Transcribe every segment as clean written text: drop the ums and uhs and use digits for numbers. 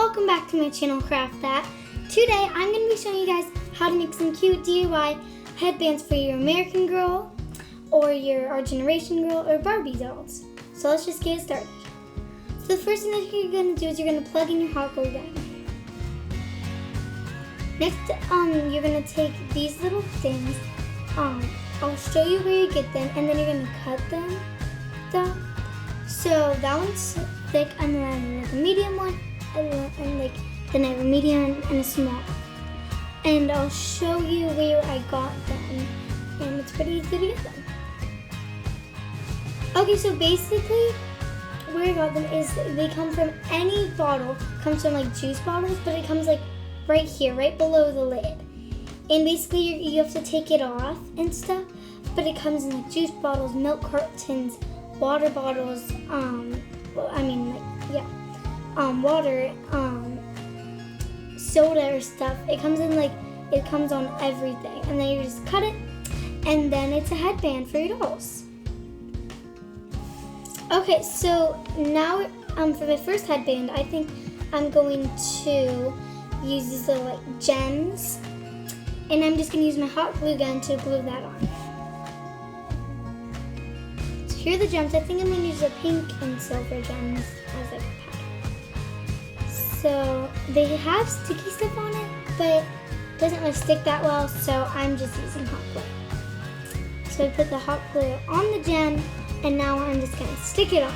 welcome back to my channel, Craft That. Today, I'm going to be showing you guys how to make some cute DIY headbands for your American Girl, or your Our Generation Girl, or Barbie dolls. So let's just get started. So the first thing that you're going to do is you're going to plug in your hot glue gun. Next, you're going to take these little things. I'll show you where you get them, and then you're going to cut them down. So that one's thick, and then I have a medium one, and then I have a medium and a small. And I'll show you where I got them, and it's pretty easy to get them. Okay, so basically, where I got them is they come from any bottle. It comes from like juice bottles, but it comes like right here, right below the lid. And basically, you have to take it off and stuff. But it comes in like juice bottles, milk cartons, water bottles. Water, soda or stuff. It comes on everything, and then you just cut it, and then it's a headband for your dolls. Okay, so now for my first headband, I think I'm going to use these little like gems, and I'm just going to use my hot glue gun to glue that on. So here are the gems. I think I'm going to use the pink and silver gems as like a pattern. So they have sticky stuff on it, but it doesn't really stick that well, so I'm just using hot glue. So I put the hot glue on the gem, and now I'm just going to stick it on.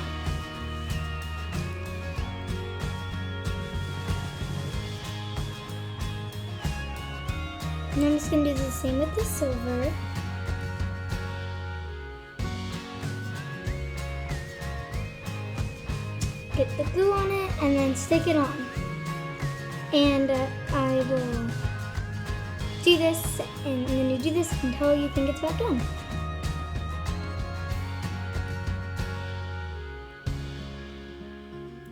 And I'm just going to do the same with the silver. Get the glue on it and then stick it on. And I will do this, and then you do this until you think it's about done.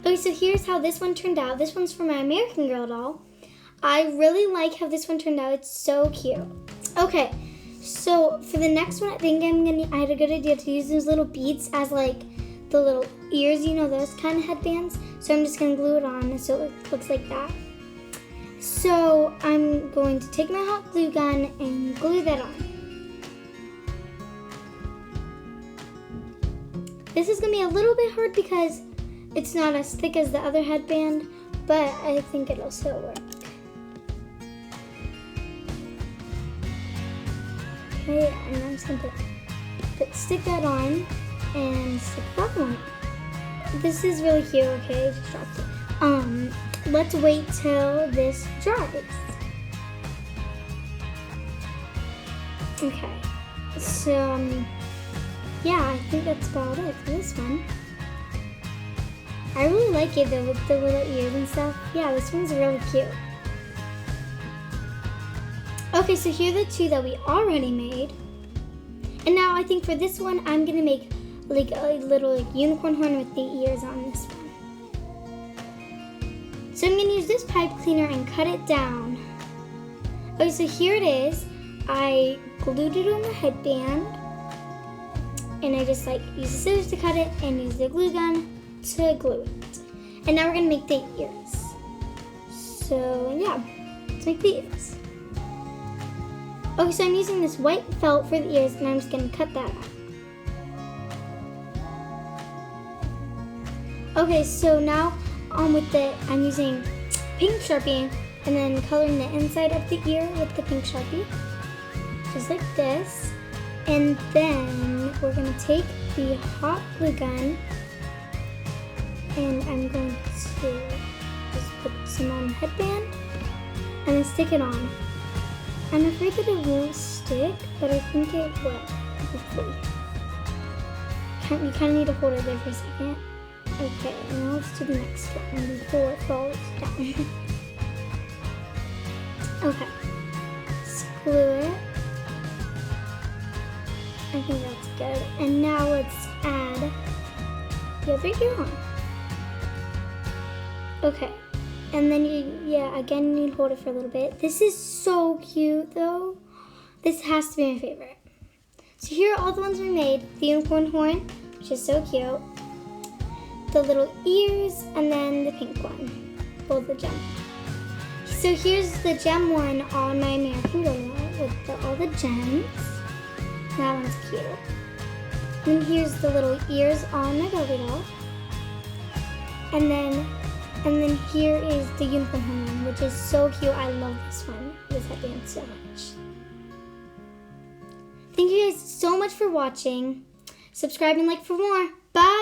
Okay, so here's how this one turned out. This one's for my American Girl doll. I really like how this one turned out. It's so cute. Okay, so for the next one, I had a good idea to use those little beads as like the little ears, you know, those kind of headbands. So I'm just going to glue it on so it looks like that. So I'm going to take my hot glue gun and glue that on. This is going to be a little bit hard because it's not as thick as the other headband, but I think it'll still work. Okay, and I'm just going to stick that on and stick that on. This is really cute, okay? I just dropped it. Let's wait till this dries. Okay, so yeah, I think that's about it for this one. I really like it though, with the little ears and stuff. Yeah, this one's really cute. Okay, so here are the two that we already made. And now I think for this one, I'm gonna make like a little unicorn horn with the ears on this one. So I'm gonna use this pipe cleaner and cut it down. Okay, so here it is. I glued it on the headband, and I just like use the scissors to cut it and use the glue gun to glue it. And now we're gonna make the ears. So yeah, let's make the ears. Okay, so I'm using this white felt for the ears, and I'm just gonna cut that out. Okay, so now I'm using pink Sharpie and then coloring the inside of the ear with the pink Sharpie, just like this. And then we're gonna take the hot glue gun, and I'm going to just put some on the headband and then stick it on. I'm afraid that it won't stick, but I think it will, hopefully. You kind of need to hold it there for a second. Okay, now let's do the next one before it falls down. Okay, let's glue it. I think that's good. And now let's add the other ear on. Okay, and then again, you need to hold it for a little bit. This is so cute though. This has to be my favorite. So here are all the ones we made. The unicorn horn, which is so cute. The little ears, and then the pink one. pull the gem. So here's the gem one on my American Girl with all the gems. That one's cute. And here's the little ears on my Barbie doll. And then here is the unicorn one, which is so cute. I love this one, this headband so much. Thank you guys so much for watching. Subscribe and like for more. Bye!